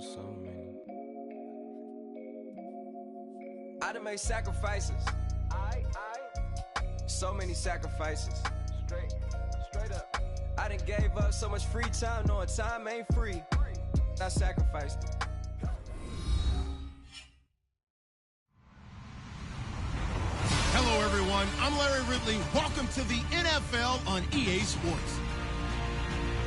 so many. I done made sacrifices. So many sacrifices. Straight up. I done gave up so much free time, knowing time ain't free. I sacrificed it. Hello, everyone. I'm Larry Ridley. Welcome to the NFL on EA Sports.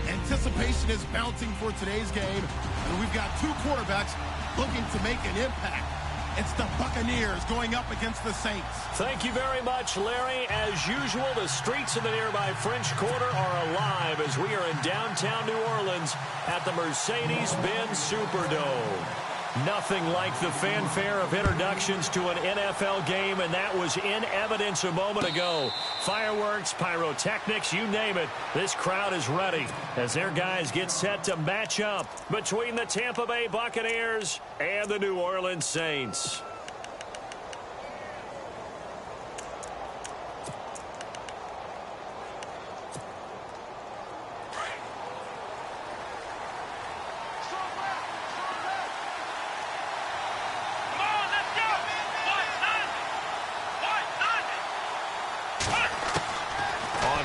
Anticipation is mounting for today's game, and we've got two quarterbacks looking to make an impact. It's the Buccaneers going up against the Saints. Thank you very much, Larry. As usual, the streets of the nearby French Quarter are alive as we are in downtown New Orleans at the Mercedes-Benz Superdome. Nothing like the fanfare of introductions to an NFL game, and that was in evidence a moment ago. Fireworks, pyrotechnics, you name it. This crowd is ready as their guys get set to match up between the Tampa Bay Buccaneers and the New Orleans Saints.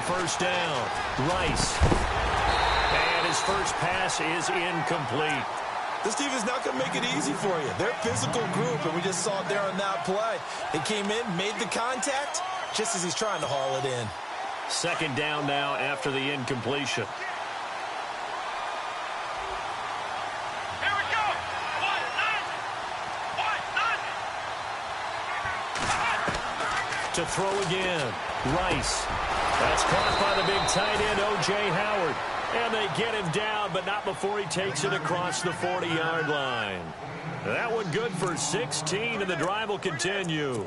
First down, Rice. And his first pass is incomplete. This team is not going to make it easy for you. They're a physical group, and we just saw it there on that play. They came in, made the contact, just as he's trying to haul it in. Second down now after the incompletion. Here we go. To throw again, Rice. That's caught by the big tight end, O.J. Howard. And they get him down, but not before he takes it across the 40-yard line. That one good for 16, and the drive will continue.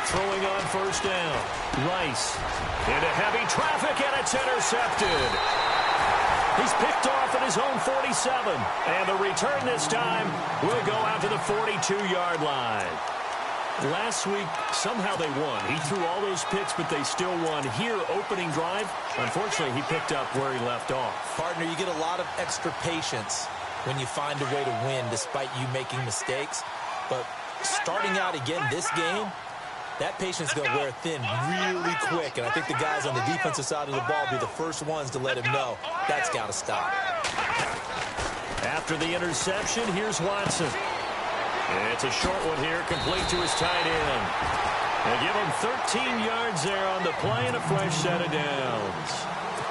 Throwing on first down. Rice into heavy traffic, and it's intercepted. He's picked off at his own 47. And the return this time will go out to the 42-yard line. Last week, somehow they won. He threw all those picks, but they still won. Here, opening drive, unfortunately, he picked up where he left off. Partner, you get a lot of extra patience when you find a way to win despite you making mistakes. But starting out again this game, that patience is going to wear thin really quick, and I think the guys on the defensive side of the ball will be the first ones to let him know that's got to stop. After the interception, here's Watson. It's a short one here, complete to his tight end. They give him 13 yards there on the play and a fresh set of downs.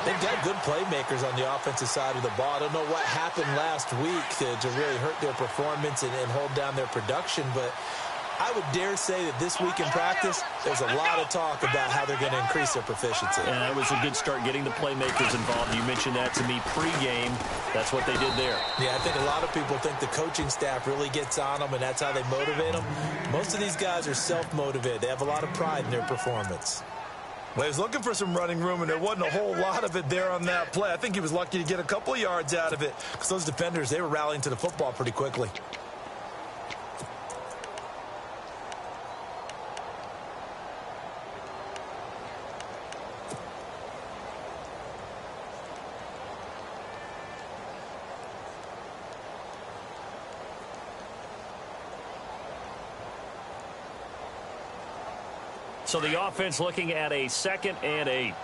They've got good playmakers on the offensive side of the ball. I don't know what happened last week to really hurt their performance and hold down their production, but I would dare say that this week in practice, there's a lot of talk about how they're going to increase their proficiency. Yeah, it was a good start getting the playmakers involved. You mentioned that to me pregame. That's what they did there. Yeah, I think a lot of people think the coaching staff really gets on them, and that's how they motivate them. Most of these guys are self-motivated. They have a lot of pride in their performance. Well, he was looking for some running room, and there wasn't a whole lot of it there on that play. I think he was lucky to get a couple of yards out of it because those defenders, they were rallying to the football pretty quickly. So the offense looking at a 2nd and 8.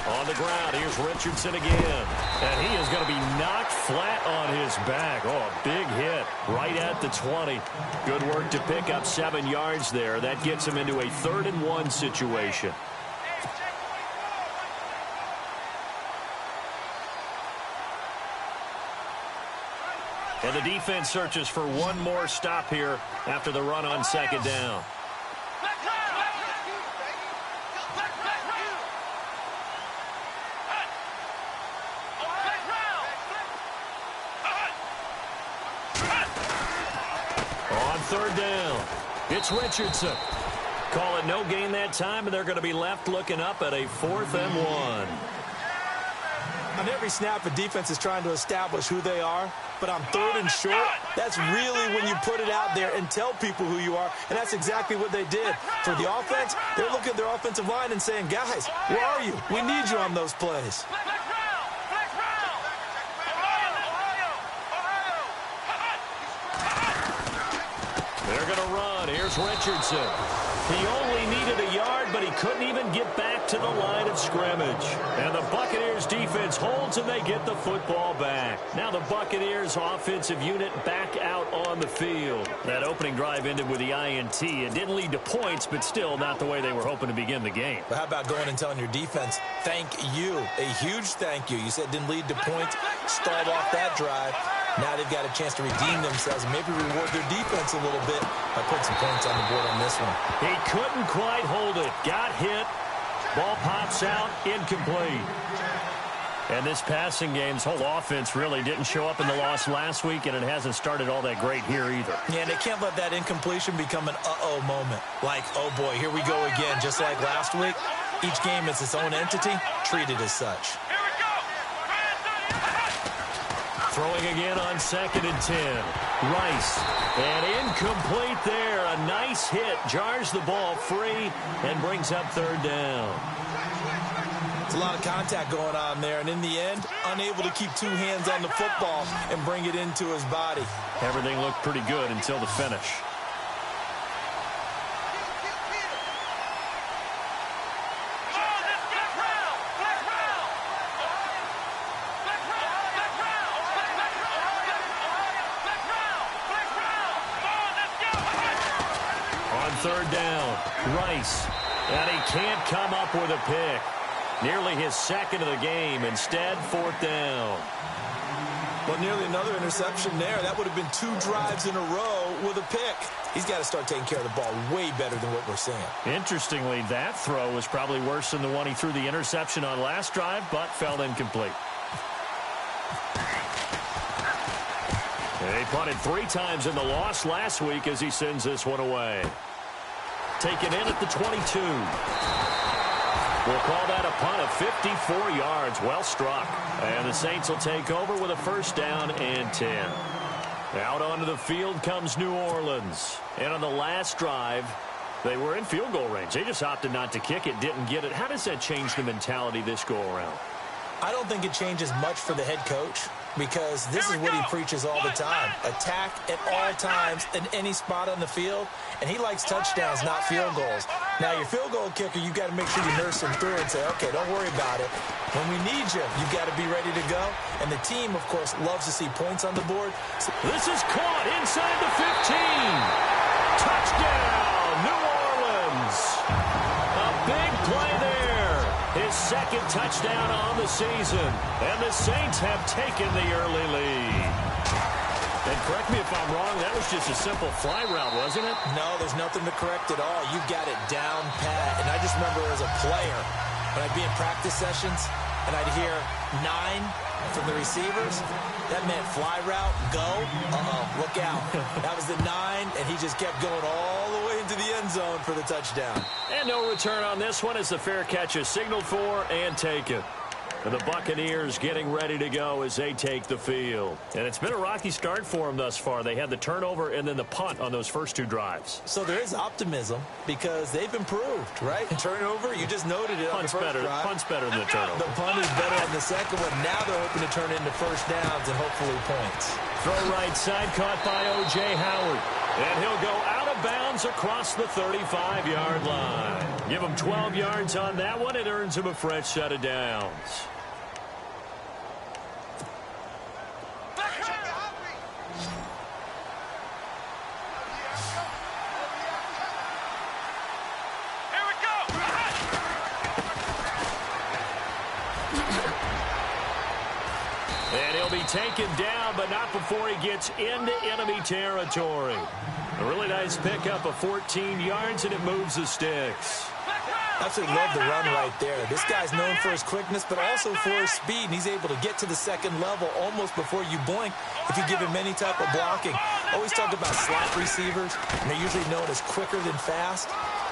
On the ground, here's Richardson again. And he is going to be knocked flat on his back. Oh, a big hit right at the 20. Good work to pick up 7 yards there. That gets him into a 3rd and 1 situation. And the defense searches for one more stop here after the run on second down. On third down, it's Richardson. Call it no gain that time, and they're going to be left looking up at a 4th and 1. On every snap, a defense is trying to establish who they are, but on 3rd and short, that's really when you put it out there and tell people who you are, and that's exactly what they did. For the offense, they're looking at their offensive line and saying, guys, where are you? We need you on those plays. They're going to run. Here's Richardson. He only needed a yard, but he couldn't even get back to the line of scrimmage. And the Buccaneers defense holds, and they get the football back. Now the Buccaneers offensive unit back out on the field. That opening drive ended with the INT. It didn't lead to points, but still not the way they were hoping to begin the game. But how about going and telling your defense, thank you, a huge thank you. You said it didn't lead to points, stalled off that drive. Now they've got a chance to redeem themselves and maybe reward their defense a little bit by putting some points on the board on this one. He couldn't quite hold it. Got hit. Ball pops out. Incomplete. And this passing game's whole offense really didn't show up in the loss last week, and it hasn't started all that great here either. Yeah, and they can't let that incompletion become an uh-oh moment. Like, oh boy, here we go again. Just like last week, each game is its own entity, treated as such. Throwing again on 2nd and 10. Rice. And incomplete there. A nice hit. Jars the ball free and brings up 3rd down. It's a lot of contact going on there. And in the end, unable to keep 2 hands on the football and bring it into his body. Everything looked pretty good until the finish. Third down, Rice, and he can't come up with a pick. Nearly his 2nd of the game. Instead, 4th down. Well, nearly another interception there. That would have been 2 drives in a row with a pick. He's got to start taking care of the ball way better than what we're seeing. Interestingly, that throw was probably worse than the one he threw the interception on last drive, but fell incomplete. He punted 3 times in the loss last week as he sends this one away. Taken in at the 22. We'll call that a punt of 54 yards. Well struck. And the Saints will take over with a 1st down and 10. Out onto the field comes New Orleans. And on the last drive, they were in field goal range. They just opted not to kick it, didn't get it. How does that change the mentality this go around? I don't think it changes much for the head coach, because this is what he preaches all the time. Attack at all times in any spot on the field, and he likes touchdowns, not field goals. Now, your field goal kicker, you've got to make sure you nurse him through and say, okay, don't worry about it. When we need you, you've got to be ready to go. And the team, of course, loves to see points on the board. This is caught inside the 15. Touchdown, New Orleans. A big play there. His 2nd touchdown on the season. And the Saints have taken the early lead. And correct me if I'm wrong, that was just a simple fly route, wasn't it? No, there's nothing to correct at all. You've got it down pat. And I just remember as a player, when I'd be in practice sessions, and I'd hear 9 from the receivers, that meant fly route, go, look out. That was the 9, and he just kept going all the way into the end zone for the touchdown. And no return on this one as the fair catch is signaled for and taken. And the Buccaneers getting ready to go as they take the field. And it's been a rocky start for them thus far. They had the turnover and then the punt on those first 2 drives. So there is optimism because they've improved, right? Turnover, you just noted it on the first drive. Punt's better than the turnover. The punt is better on the second one. Now they're hoping to turn it into 1st downs and hopefully points. Throw right side caught by O.J. Howard. And he'll go out of bounds across the 35-yard line. Give him 12 yards on that one. It earns him a fresh set of downs. And he'll be taken down down, but not before he gets into enemy territory. A really nice pickup of 14 yards, and it moves the sticks. Absolutely love the run right there. This guy's known for his quickness, but also for his speed, and he's able to get to the second level almost before you blink if you give him any type of blocking. Always talk about slot receivers, and they're usually known as quicker than fast.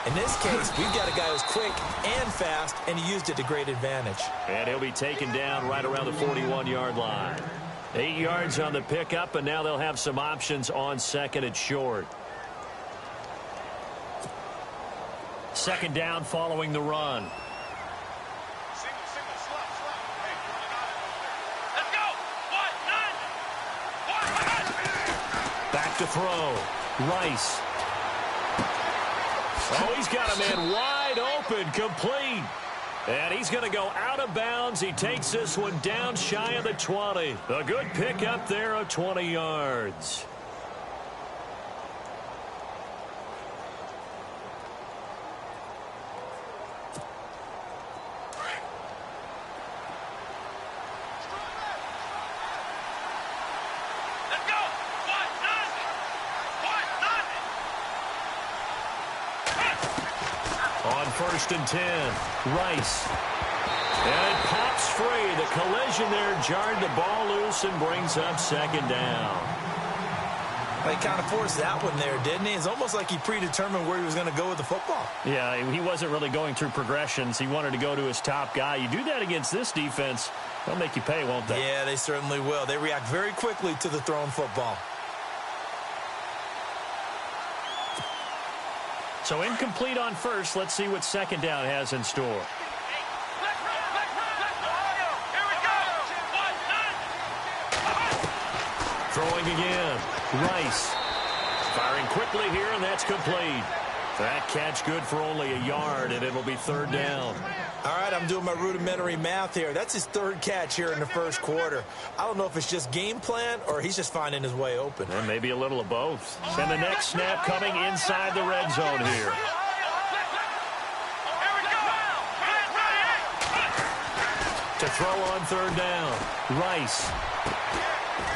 In this case, we've got a guy who's quick and fast, and he used it to great advantage. And he'll be taken down right around the 41-yard line. 8 yards on the pickup, and now they'll have some options on second and short. Second down following the run. Let's go. Back to throw. Rice. Oh, he's got a man wide open, complete. And he's going to go out of bounds. He takes this one down shy of the 20. A good pickup there of 20 yards. Let's go. On 1st and 10, Rice. And it pops free. The collision there jarred the ball loose and brings up second down. He kind of forced that one there, didn't he? It's almost like he predetermined where he was going to go with the football. Yeah, he wasn't really going through progressions. He wanted to go to his top guy. You do that against this defense, they'll make you pay, won't they? Yeah, they certainly will. They react very quickly to the thrown football. So incomplete on first. Let's see what second down has in store. Throwing again. Rice. Firing quickly here, and that's complete. That catch good for only a yard, and it'll be third down. All right, I'm doing my rudimentary math here. That's his third catch here in the first quarter. I don't know if it's just game plan or he's just finding his way open. And maybe a little of both. And the next snap coming inside the red zone here. To throw on third down. Rice.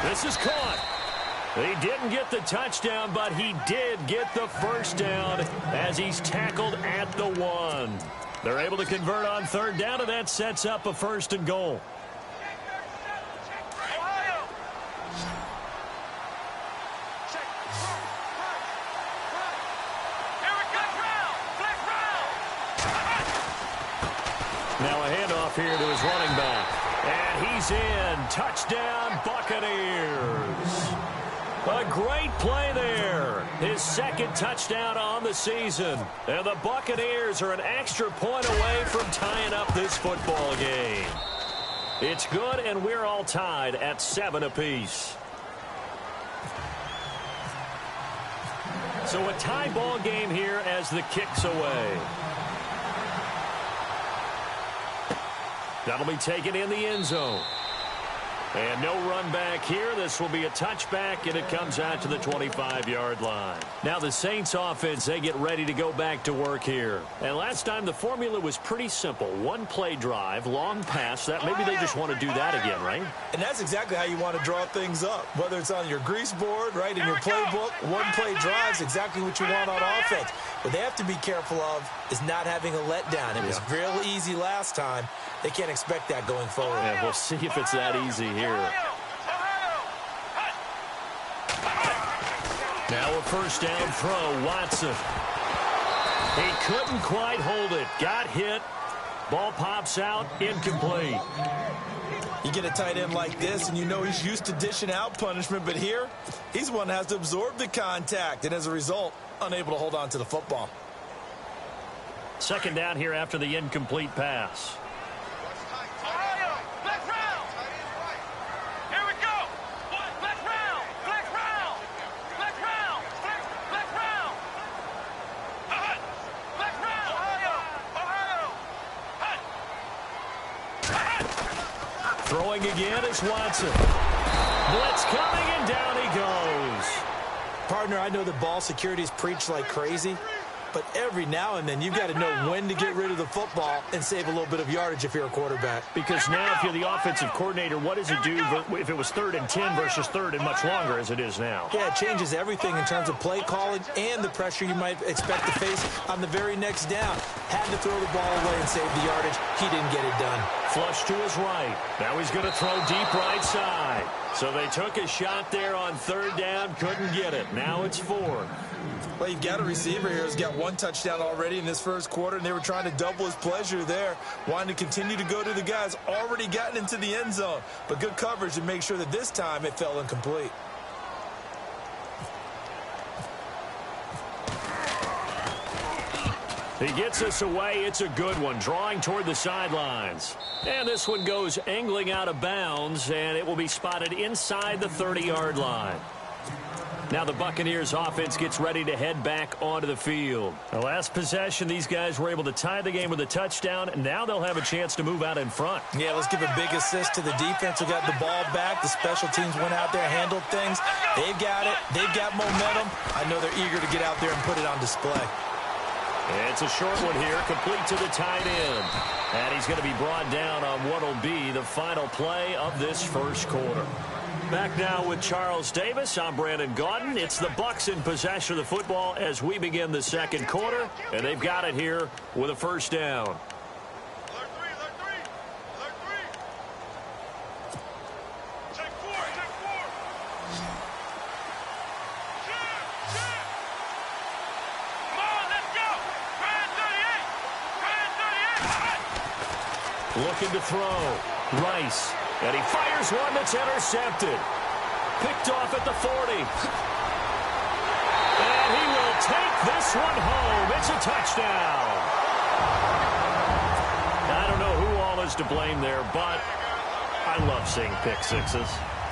This is caught. He didn't get the touchdown, but he did get the first down as he's tackled at the 1. They're able to convert on third down, and that sets up a 1st and goal. Now a handoff here to his running back. And he's in. Touchdown, Buccaneers. A great play there. His second touchdown on the season. And the Buccaneers are an extra point away from tying up this football game. It's good, and we're all tied at 7 apiece. So a tie ball game here as the kick's away. That'll be taken in the end zone. And no run back here. This will be a touchback, and it comes out to the 25-yard line. Now the Saints offense, they get ready to go back to work here. And last time the formula was pretty simple. One play drive, long pass. That maybe they just want to do that again, right? And that's exactly how you want to draw things up. Whether it's on your grease board, right, in your playbook, one play drive is exactly what you want on offense. What they have to be careful of is not having a letdown. It was real easy last time. They can't expect that going forward. Yeah, we'll see if it's that easy here. Now a first down throw, Watson. He couldn't quite hold it. Got hit. Ball pops out, incomplete. You get a tight end like this, and you know he's used to dishing out punishment, but here, he's the one that has to absorb the contact, and as a result, unable to hold on to the football. Second down here after the incomplete pass. Throwing again is Watson. Blitz coming, and down he goes. Partner, I know that ball security is preached like crazy, but every now and then you've got to know when to get rid of the football and save a little bit of yardage if you're a quarterback. Because now if you're the offensive coordinator, what does it do if it was 3rd and 10 versus 3rd and much longer as it is now? Yeah, it changes everything in terms of play calling and the pressure you might expect to face on the very next down. Had to throw the ball away and save the yardage. He didn't get it done. Flush to his right. Now he's going to throw deep right side. So they took a shot there on 3rd down, couldn't get it. Now it's 4th. Well, you've got a receiver here who's got 1 touchdown already in this first quarter, and they were trying to double his pleasure there, wanting to continue to go to the guys already gotten into the end zone. But good coverage to make sure that this time it fell incomplete. He gets us away. It's a good one, drawing toward the sidelines. And this one goes angling out of bounds, and it will be spotted inside the 30-yard line. Now the Buccaneers offense gets ready to head back onto the field. The last possession, these guys were able to tie the game with a touchdown, and now they'll have a chance to move out in front. Yeah, let's give a big assist to the defense who got the ball back. The special teams went out there, handled things. They've got it. They've got momentum. I know they're eager to get out there and put it on display. It's a short one here, complete to the tight end. And he's going to be brought down on what will be the final play of this first quarter. Back now with Charles Davis. I'm Brandon Gaudin. It's the Bucs in possession of the football as we begin the second quarter. And they've got it here with a first down. Looking to throw. Rice. And he fires one that's intercepted. Picked off at the 40. And he will take this one home. It's a touchdown. I don't know who all is to blame there, but I love seeing pick sixes.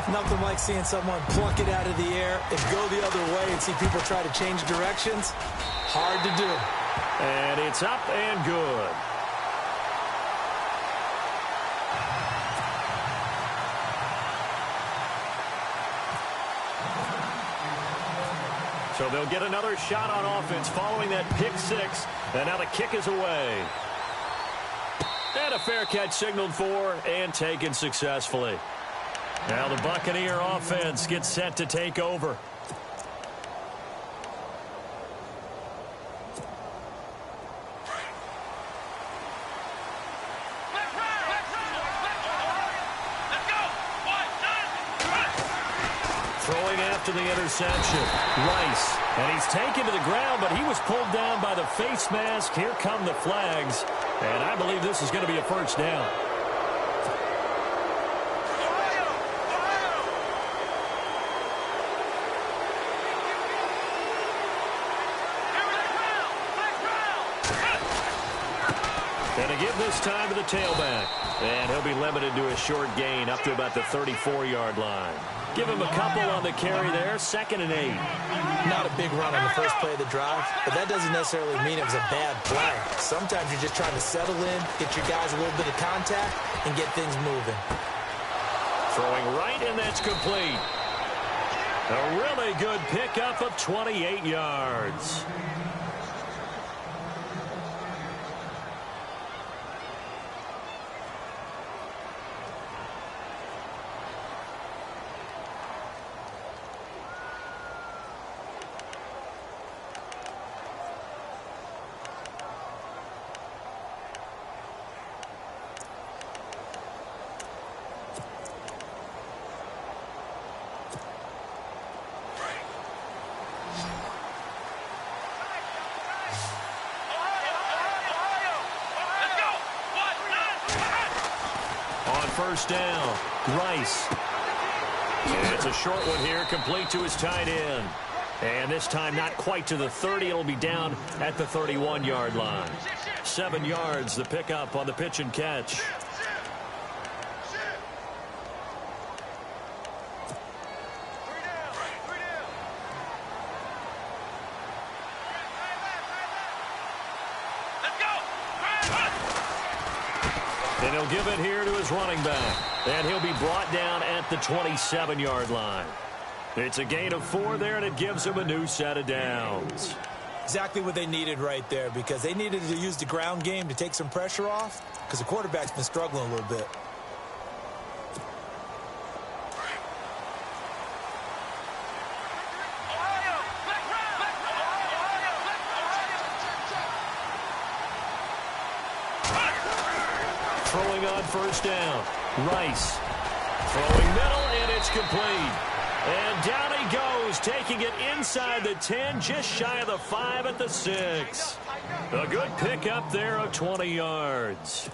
Nothing like seeing someone pluck it out of the air and go the other way and see people try to change directions. Hard to do. And it's up and good. So they'll get another shot on offense following that pick six. And now the kick is away. And a fair catch signaled for and taken successfully. Now the Buccaneer offense gets set to take over. Throwing after the interception. Rice. And he's taken to the ground, but he was pulled down by the face mask. Here come the flags. And I believe this is going to be a first down. And to give this time to the tailback. And he'll be limited to a short gain up to about the 34-yard line. Give him a couple on the carry there. 2nd and 8. Not a big run on the first play of the drive, but that doesn't necessarily mean it was a bad play. Sometimes you're just trying to settle in, get your guys a little bit of contact, and get things moving. Throwing right, and that's complete. A really good pickup of 28 yards. First down. Rice. And it's a short one here, complete to his tight end. And this time not quite to the 30. It'll be down at the 31-yard line. 7 yards, the pickup on the pitch and catch. And he'll give it here to his running back. And he'll be brought down at the 27-yard line. It's a gain of 4 there, and it gives him a new set of downs. Exactly what they needed right there, because they needed to use the ground game to take some pressure off, because the quarterback's been struggling a little bit. Throwing on first down. Rice. Throwing middle, and it's complete. And down he goes, taking it inside the 10, just shy of the 5 at the 6. A good pickup there of 20 yards.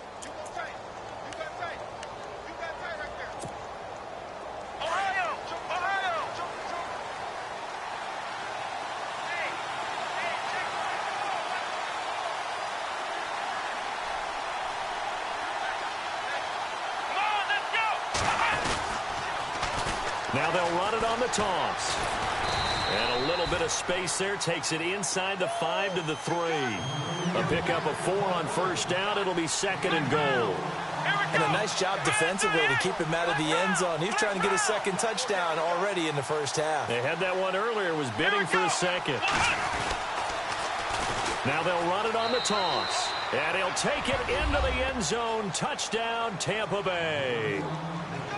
Now they'll run it on the toss. And a little bit of space there takes it inside the 5 to the 3. A pickup of 4 on first down. It'll be 2nd and goal. And a nice job defensively to keep him out of the end zone. He's trying to get his 2nd touchdown already in the first half. They had that one earlier, was bidding for a 2nd. Now they'll run it on the toss. And he'll take it into the end zone. Touchdown, Tampa Bay.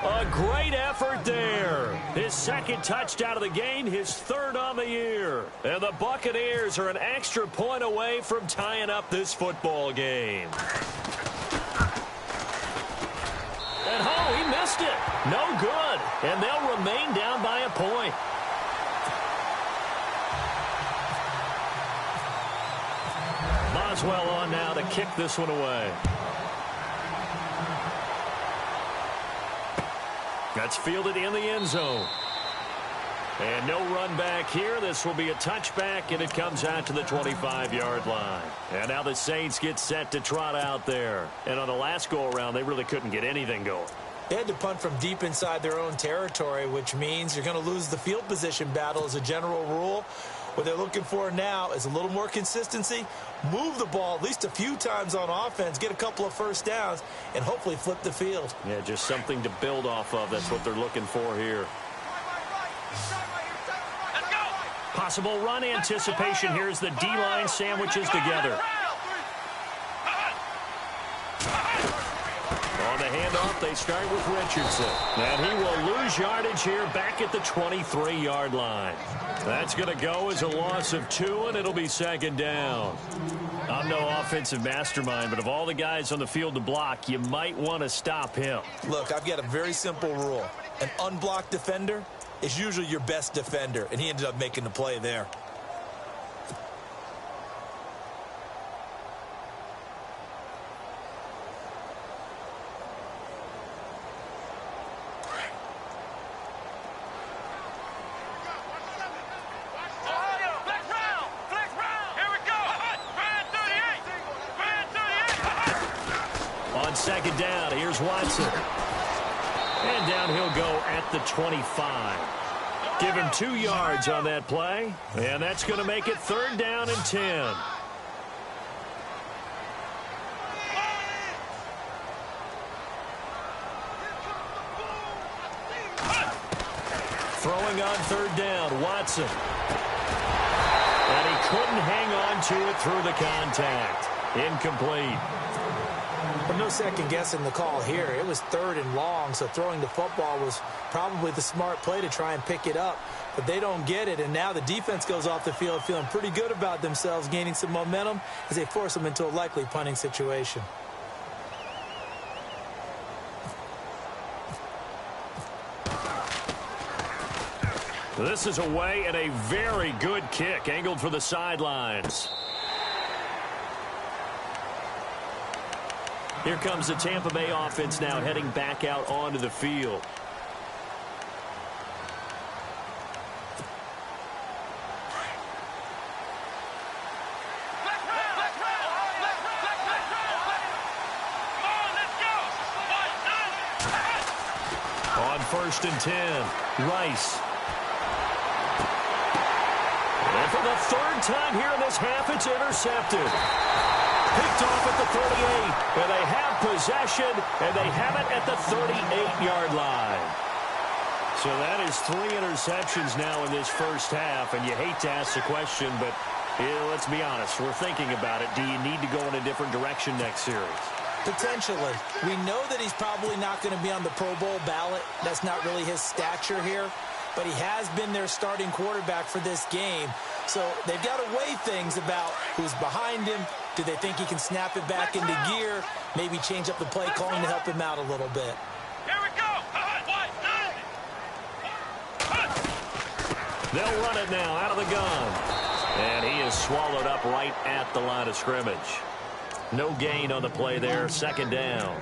A great effort there. His 2nd touchdown of the game, his 3rd on the year. And the Buccaneers are an extra point away from tying up this football game. And he missed it. No good. And they'll remain down by a point. Boswell on now to kick this one away. That's fielded in the end zone. And no run back here. This will be a touchback, and it comes out to the 25-yard line. And now the Saints get set to trot out there. And on the last go-around, they really couldn't get anything going. They had to punt from deep inside their own territory, which means you're going to lose the field position battle as a general rule. What they're looking for now is a little more consistency, move the ball at least a few times on offense, get a couple of first downs, and hopefully flip the field. Yeah, just something to build off of. That's what they're looking for here. Possible run anticipation. Here's the D-line sandwiches together. On the handoff, they start with Richardson. And he will lose yardage here back at the 23-yard line. That's going to go as a loss of 2, and it'll be 2nd down. I'm no offensive mastermind, but of all the guys on the field to block, you might want to stop him. Look, I've got a very simple rule. An unblocked defender is usually your best defender, and he ended up making the play there. On 2nd down, here's Watson. And down he'll go at the 25. Give him 2 yards on that play. And that's going to make it 3rd down and 10. Throwing on 3rd down, Watson. And he couldn't hang on to it through the contact. Incomplete. But no second guessing the call here. It was 3rd and long, so throwing the football was probably the smart play to try and pick it up. But they don't get it, and now the defense goes off the field feeling pretty good about themselves, gaining some momentum as they force them into a likely punting situation. This is away and a very good kick, angled for the sidelines. Here comes the Tampa Bay offense now heading back out onto the field. On 1st and 10, Rice. And for the 3rd time here in this half, it's intercepted. Picked off at the 38, and they have possession, and they have it at the 38-yard line. So that is 3 interceptions now in this first half, and you hate to ask the question, but Yeah, let's be honest. We're thinking about it. Do you need to go in a different direction next series? Potentially. We know that he's probably not going to be on the Pro Bowl ballot. That's not really his stature here. But he has been their starting quarterback for this game. So they've got to weigh things about who's behind him. Do they think he can snap it back into gear? Maybe change up the play calling to help him out a little bit. Here we go. They'll run it now out of the gun. And he is swallowed up right at the line of scrimmage. No gain on the play there. Second down.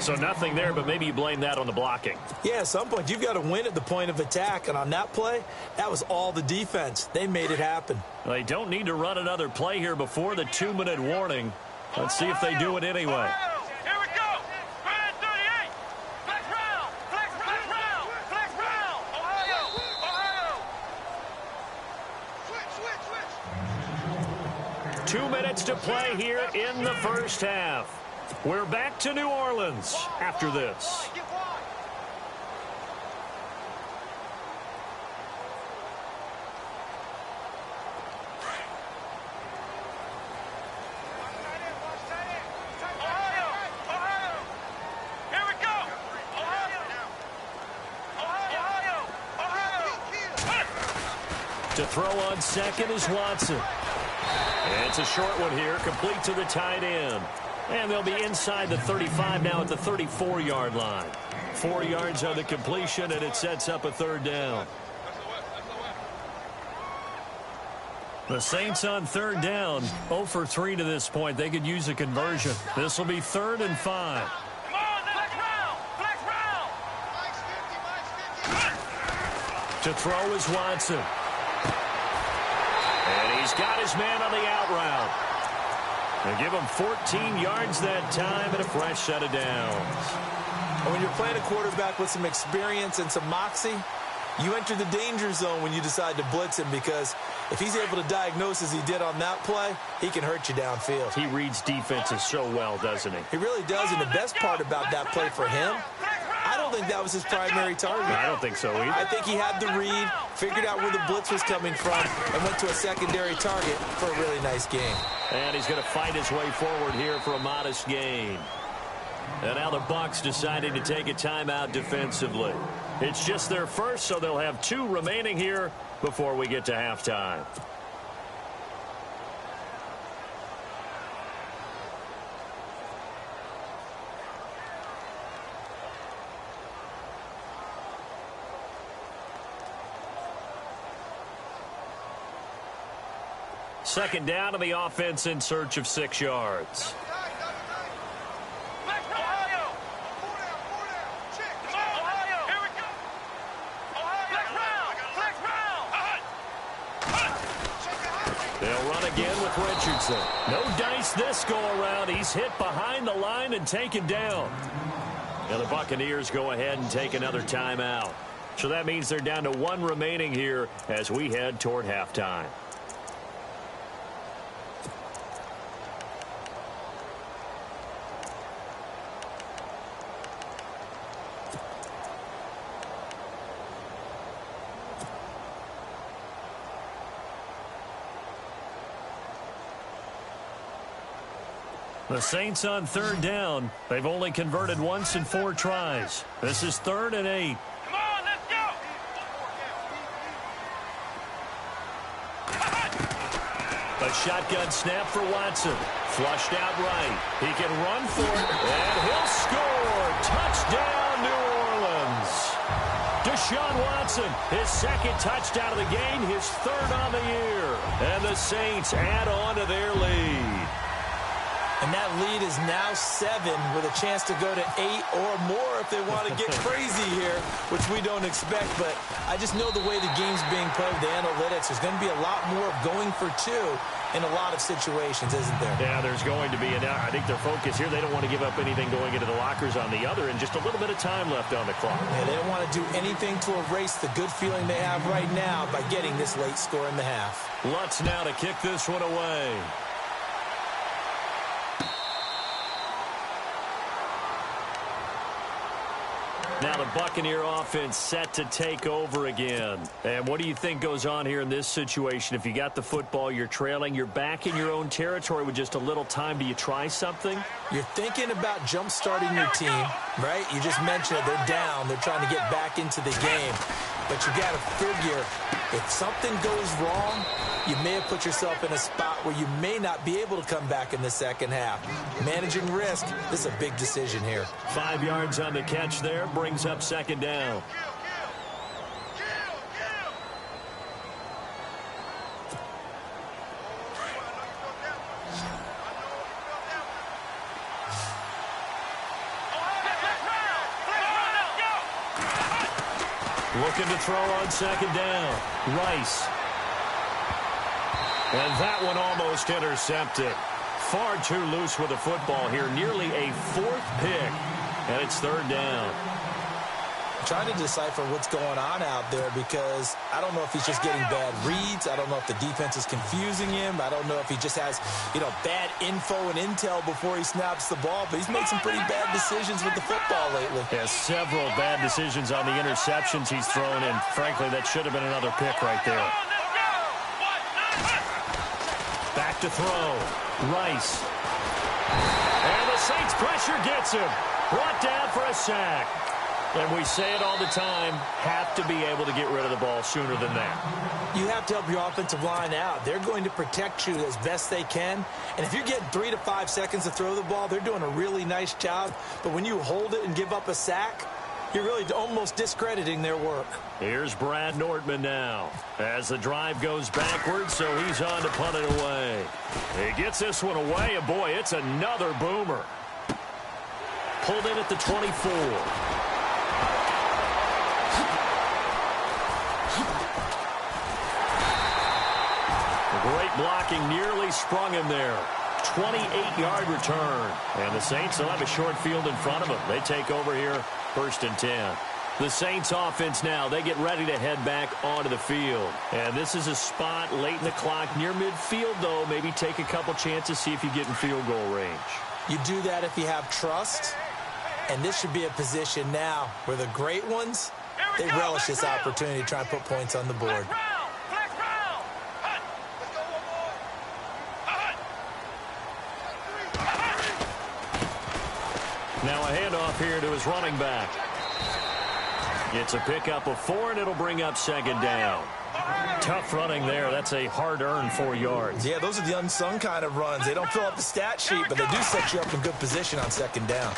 So nothing there, but maybe you blame that on the blocking. Yeah, at some point, you've got to win at the point of attack. And on that play, that was all the defense. They made it happen. They don't need to run another play here before the 2-minute warning. Let's see if they do it anyway. Here we go. 38. Flex round. Flex round. Flex round. Ohio. 2 minutes to play here in the first half. We're back to New Orleans after this. To throw on second is Watson. And it's a short one here, complete to the tight end. And they'll be inside the 35 now at the 34-yard line. 4 yards on the completion, and it sets up a third down. The Saints on third down, 0 for 3 to this point. They could use a conversion. This will be 3rd and 5. To throw is Watson. And he's got his man on the out route. They give him 14 yards that time and a fresh set of downs. When you're playing a quarterback with some experience and some moxie, you enter the danger zone when you decide to blitz him, because if he's able to diagnose as he did on that play, he can hurt you downfield. He reads defenses so well, doesn't he? He really does, and the best part about that play for him, I don't think that was his primary target. I don't think so either. I think he had the read, figured out where the blitz was coming from, and went to a secondary target for a really nice game. And he's going to fight his way forward here for a modest gain. And now the Bucs deciding to take a timeout defensively. It's just their first, so they'll have 2 remaining here before we get to halftime. Second down, and the offense in search of 6 yards. They'll run again with Richardson. No dice this go-around. He's hit behind the line and taken down. And the Buccaneers go ahead and take another timeout. So that means they're down to 1 remaining here as we head toward halftime. The Saints on third down. They've only converted once in 4 tries. This is 3rd and 8. Come on, let's go. A shotgun snap for Watson. Flushed out right. He can run for it, and he'll score. Touchdown, New Orleans. Deshaun Watson, his 2nd touchdown of the game, his 3rd on the year. And the Saints add on to their lead. And that lead is now 7 with a chance to go to 8 or more if they want to get crazy here, which we don't expect. But I just know the way the game's being played, the analytics, there's going to be a lot more of going for 2 in a lot of situations, isn't there? Yeah, there's going to be. And I think their focus here, they don't want to give up anything going into the lockers on the other, and just a little bit of time left on the clock. Yeah, they don't want to do anything to erase the good feeling they have right now by getting this late score in the half. Lutz now to kick this one away. Now the Buccaneer offense set to take over again. And what do you think goes on here in this situation? If you got the football, you're trailing, you're back in your own territory with just a little time. Do you try something? You're thinking about jump-starting your team, right? You just mentioned it. They're down. They're trying to get back into the game. But you got to figure, if something goes wrong, you may have put yourself in a spot where you may not be able to come back in the second half. Managing risk, this is a big decision here. 5 yards on the catch there, brings up second down. Looking to throw on second down. Rice. And that one almost intercepted. Far too loose with the football here. Nearly a fourth pick. And it's third down. I'm trying to decipher what's going on out there because I don't know if he's just getting bad reads. I don't know if the defense is confusing him. I don't know if he just has, bad info and intel before he snaps the ball. But he's made some pretty bad decisions with the football lately. Yeah, several bad decisions on the interceptions he's thrown. And frankly, that should have been another pick right there. Back to throw. Rice. And the Saints pressure gets him. Brought down for a sack. And we say it all the time, have to be able to get rid of the ball sooner than that. You have to help your offensive line out. They're going to protect you as best they can. And if you're getting 3 to 5 seconds to throw the ball, they're doing a really nice job. But when you hold it and give up a sack, you're really almost discrediting their work. Here's Brad Nordman now as the drive goes backwards, so he's on to punt it away. He gets this one away, and boy, it's another boomer. Pulled in at the 24. Great blocking, nearly sprung him there. 28-yard return. And the Saints will have a short field in front of them. They take over here, 1st and 10. The Saints offense now, they get ready to head back onto the field. And this is a spot late in the clock near midfield, though. Maybe take a couple chances, see if you get in field goal range. You do that if you have trust. And this should be a position now where the great ones, they relish this opportunity to try and put points on the board. Now a handoff here to his running back. It's a pickup of 4, and it'll bring up second down. Tough running there. That's a hard-earned 4 yards. Yeah, those are the unsung kind of runs. They don't fill up the stat sheet, but they do set you up in good position on second down.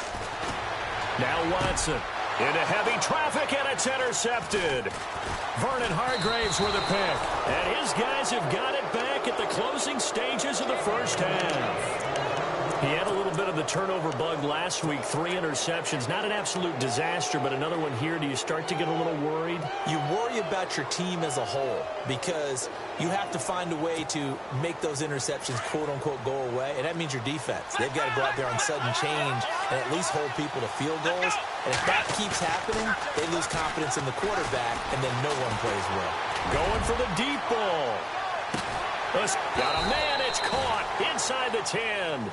Now Watson into heavy traffic, and it's intercepted. Vernon Hargraves with a pick. And his guys have got it back at the closing stages of the first half. He had a little bit of the turnover bug last week, 3 interceptions. Not an absolute disaster, but another one here. Do you start to get a little worried? You worry about your team as a whole because you have to find a way to make those interceptions, quote-unquote, go away, and that means your defense. They've got to go out there on sudden change and at least hold people to field goals. And if that keeps happening, they lose confidence in the quarterback, and then no one plays well. Going for the deep ball. Got a man. It's caught inside the 10.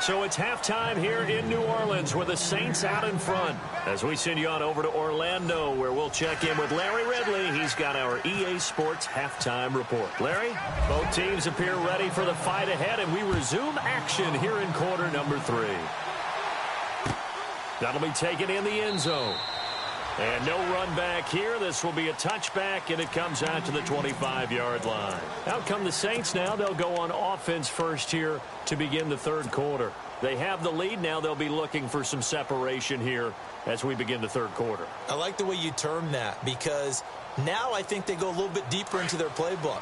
So it's halftime here in New Orleans with the Saints out in front. As we send you on over to Orlando, where we'll check in with Larry Ridley. He's got our EA Sports halftime report. Larry, both teams appear ready for the fight ahead, and we resume action here in quarter number 3. That'll be taken in the end zone. And no run back here. This will be a touchback, and it comes out to the 25-yard line. Out come the Saints now. They'll go on offense first here to begin the third quarter. They have the lead now. They'll be looking for some separation here as we begin the third quarter. I like the way you term that because now I think they go a little bit deeper into their playbook.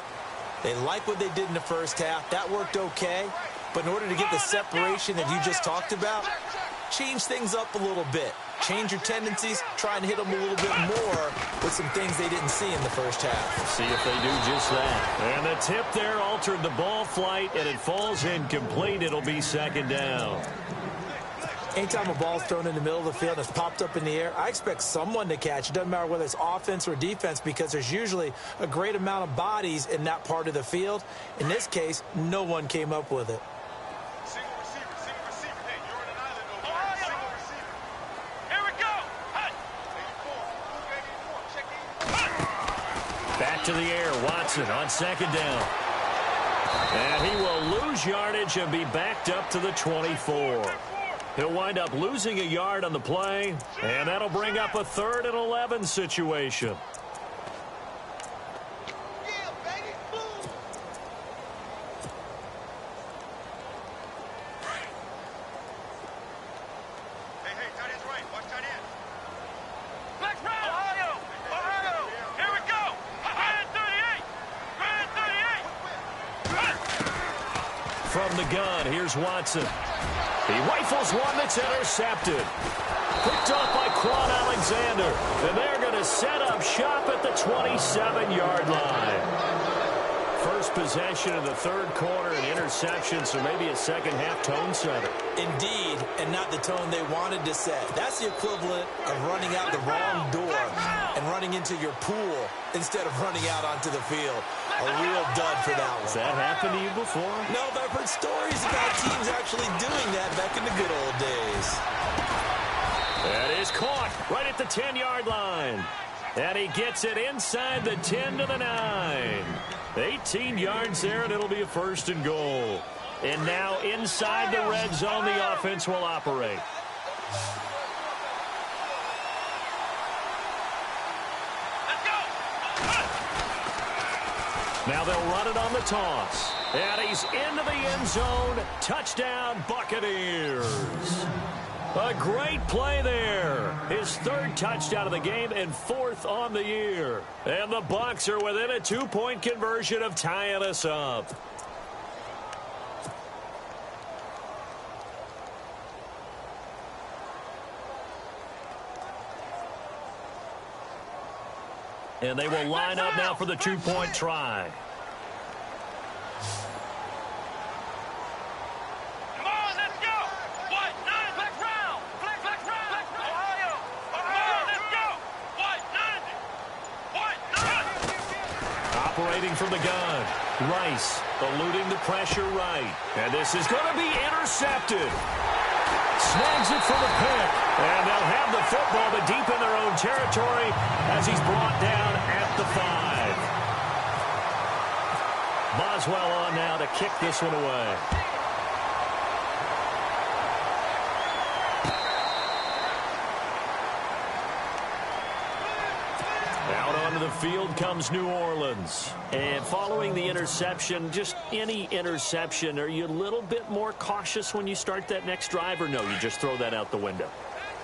They like what they did in the first half. That worked okay. But in order to get the separation that you just talked about, change things up a little bit. Change your tendencies, try and hit them a little bit more with some things they didn't see in the first half. See if they do just that. And the tip there altered the ball flight, and it falls incomplete. It'll be second down. Anytime a ball's thrown in the middle of the field and it's popped up in the air, I expect someone to catch. It doesn't matter whether it's offense or defense because there's usually a great amount of bodies in that part of the field. In this case, no one came up with it. Back to the air. Watson on second down. And he will lose yardage and be backed up to the 24. He'll wind up losing a yard on the play, and that'll bring up a 3rd and 11 situation. From the gun, here's Watson. He rifles one that's intercepted. Picked off by Quan Alexander. And they're going to set up shop at the 27-yard line. First possession of the 3rd quarter, an interception, so maybe a second-half tone setter. Indeed, and not the tone they wanted to set. That's the equivalent of running out the wrong door and running into your pool instead of running out onto the field. A real dud for that one. Has that happened to you before? No, but I've heard stories about teams actually doing that back in the good old days. That is caught right at the 10-yard line. And he gets it inside the 10 to the 9. 18 yards there, and it'll be a 1st and goal. And now inside the red zone, the offense will operate. Now they'll run it on the toss. And he's into the end zone. Touchdown, Buccaneers. A great play there. His 3rd touchdown of the game and 4th on the year. And the Bucs are within a 2-point conversion of tying us up. And they will line up now for the 2-point try. Operating from the gun. Rice eluding the pressure right. And this is going to be intercepted. Snags it for the pick. And they'll have the football, but deep in their own territory as he's brought down at the 5. Boswell on now to kick this one away. Out onto the field comes New Orleans. And following the interception, just any interception, are you a little bit more cautious when you start that next drive, or no, you just throw that out the window?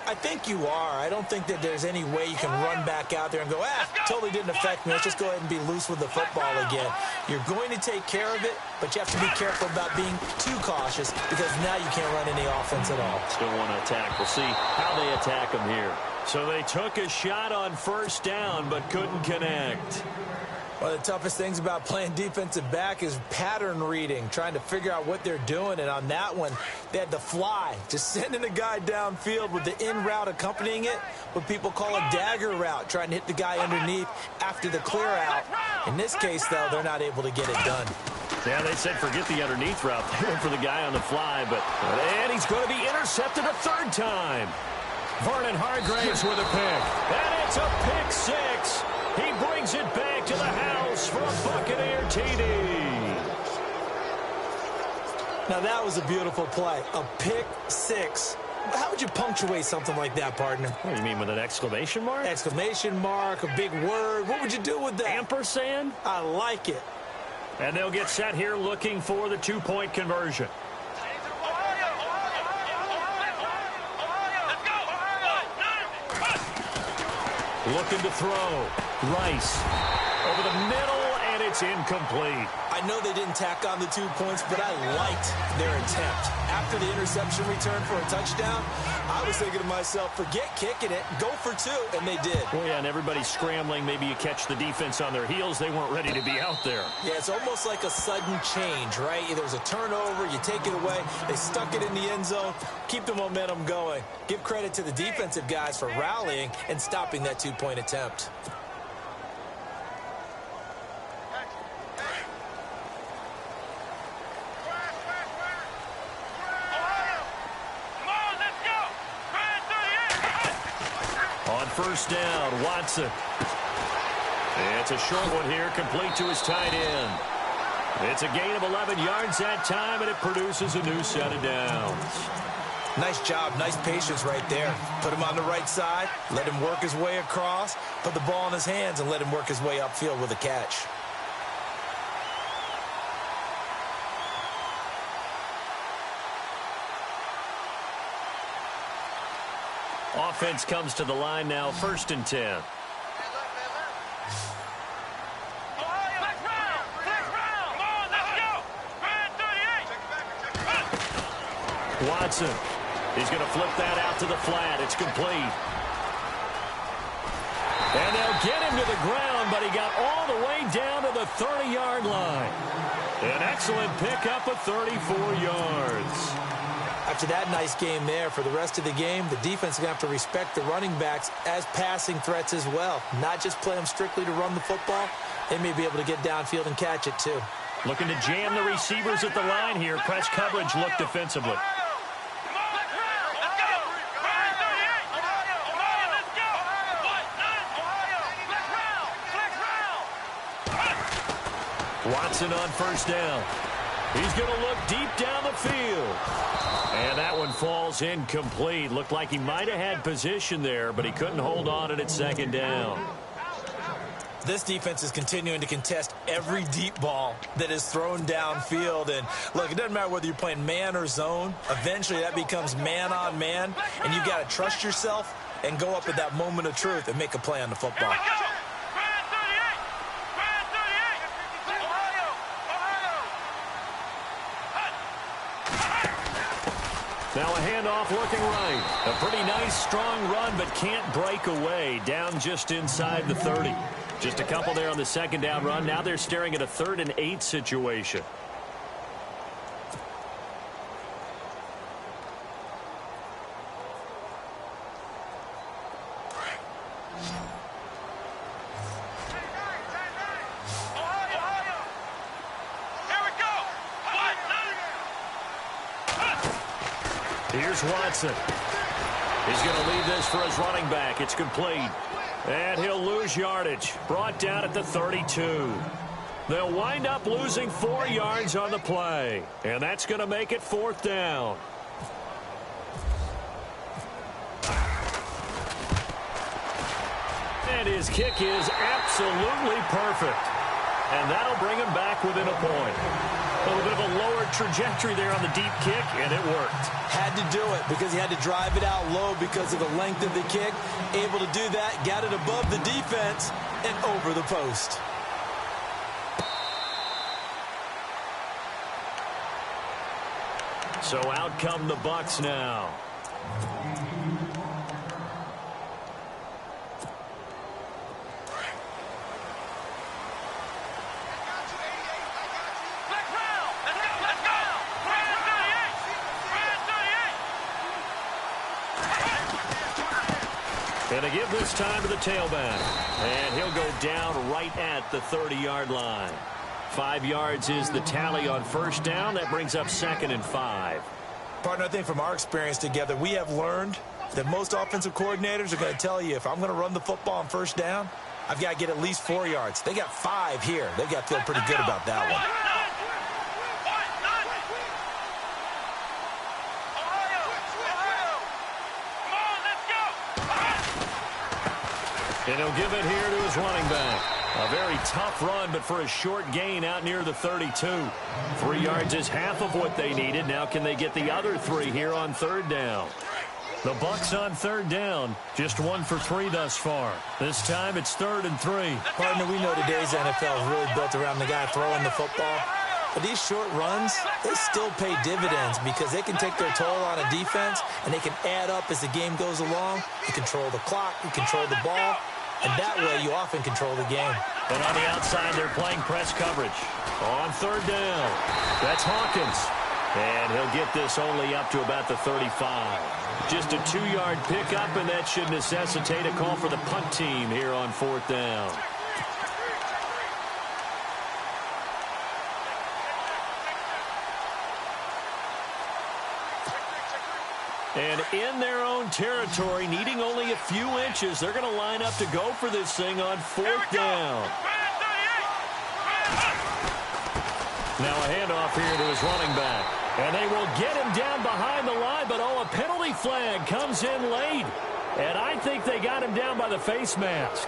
I think you are. I don't think that there's any way you can run back out there and go, totally didn't affect me. Let's just go ahead and be loose with the football again. You're going to take care of it, but you have to be careful about being too cautious because now you can't run any offense at all. Still want to attack. We'll see how they attack them here. So they took a shot on 1st down, but couldn't connect. One of the toughest things about playing defensive back is pattern reading, trying to figure out what they're doing. And on that one, they had the fly, just sending a guy downfield with the in route accompanying it, what people call a dagger route, trying to hit the guy underneath after the clear out. In this case, though, they're not able to get it done. Yeah, they said forget the underneath route. They went for the guy on the fly, and he's going to be intercepted a 3rd time. Vernon Hargraves with a pick. And it's a pick 6. He brings it back to the house for a Buccaneer TD. Now that was a beautiful play. A pick 6. How would you punctuate something like that, partner? What do you mean, with an exclamation mark? Exclamation mark, a big word. What would you do with that? Ampersand? I like it. And they'll get set here looking for the 2-point conversion. Looking to throw. Rice over the middle, and it's incomplete. I know they didn't tack on the 2 points, but I liked their attempt. After the interception return for a touchdown, I was thinking to myself, forget kicking it, go for 2, and they did. Well, yeah, and everybody's scrambling. Maybe you catch the defense on their heels. They weren't ready to be out there. Yeah, it's almost like a sudden change, right? There was a turnover, you take it away, they stuck it in the end zone, keep the momentum going. Give credit to the defensive guys for rallying and stopping that 2-point attempt. On 1st down, Watson. It's a short one here, complete to his tight end. It's a gain of 11 yards that time, and it produces a new set of downs. Nice job, nice patience right there. Put him on the right side, let him work his way across, put the ball in his hands, and let him work his way upfield with a catch. Offense comes to the line now, 1st and 10. Watson. He's going to flip that out to the flat. It's complete. And they'll get him to the ground, but he got all the way down to the 30-yard line. An excellent pickup of 34 yards. After that nice game there, for the rest of the game, the defense is going to have to respect the running backs as passing threats as well. Not just play them strictly to run the football. They may be able to get downfield and catch it, too. Looking to jam the receivers at the line here. Press coverage look defensively. Watson on 1st down. He's going to look deep down the field. And that one falls incomplete. Looked like he might have had position there, but he couldn't hold on at 2nd down. This defense is continuing to contest every deep ball that is thrown downfield. And, look, it doesn't matter whether you're playing man or zone. Eventually, that becomes man on man, and you've got to trust yourself and go up at that moment of truth and make a play on the football. Now a handoff looking right. A pretty nice, strong run, but can't break away. Down just inside the 30. Just a couple there on the 2nd down run. Now they're staring at a 3rd and 8 situation. Here's Watson. He's going to leave this for his running back. It's complete. And he'll lose yardage. Brought down at the 32. They'll wind up losing 4 yards on the play. And that's going to make it 4th down. And his kick is absolutely perfect. And that'll bring him back within a point. A little bit of a lower trajectory there on the deep kick, and it worked. Had to do it because he had to drive it out low because of the length of the kick. Able to do that, got it above the defense and over the post. So out come the Bucs now. And to give this time to the tailback. And he'll go down right at the 30-yard line. 5 yards is the tally on 1st down. That brings up 2nd and 5. Partner, I think from our experience together, we have learned that most offensive coordinators are going to tell you, if I'm going to run the football on 1st down, I've got to get at least 4 yards. They got 5 here. They've got to feel pretty good about that one. And he'll give it here to his running back. A very tough run, but for a short gain out near the 32. 3 yards is half of what they needed. Now can they get the other 3 here on 3rd down? The Bucs on 3rd down. Just 1 for 3 thus far. This time it's 3rd and 3. Partner, we know today's NFL is really built around the guy throwing the football. But these short runs, they still pay dividends because they can take their toll on a defense and they can add up as the game goes along. You control the clock, you control the ball, and that way you often control the game. And on the outside, they're playing press coverage. On 3rd down, that's Hawkins. And he'll get this only up to about the 35. Just a 2-yard pickup, and that should necessitate a call for the punt team here on 4th down. And in their own territory, needing only a few inches, they're going to line up to go for this thing on 4th down. Now a handoff here to his running back. And they will get him down behind the line, but a penalty flag comes in late. And I think they got him down by the face mask.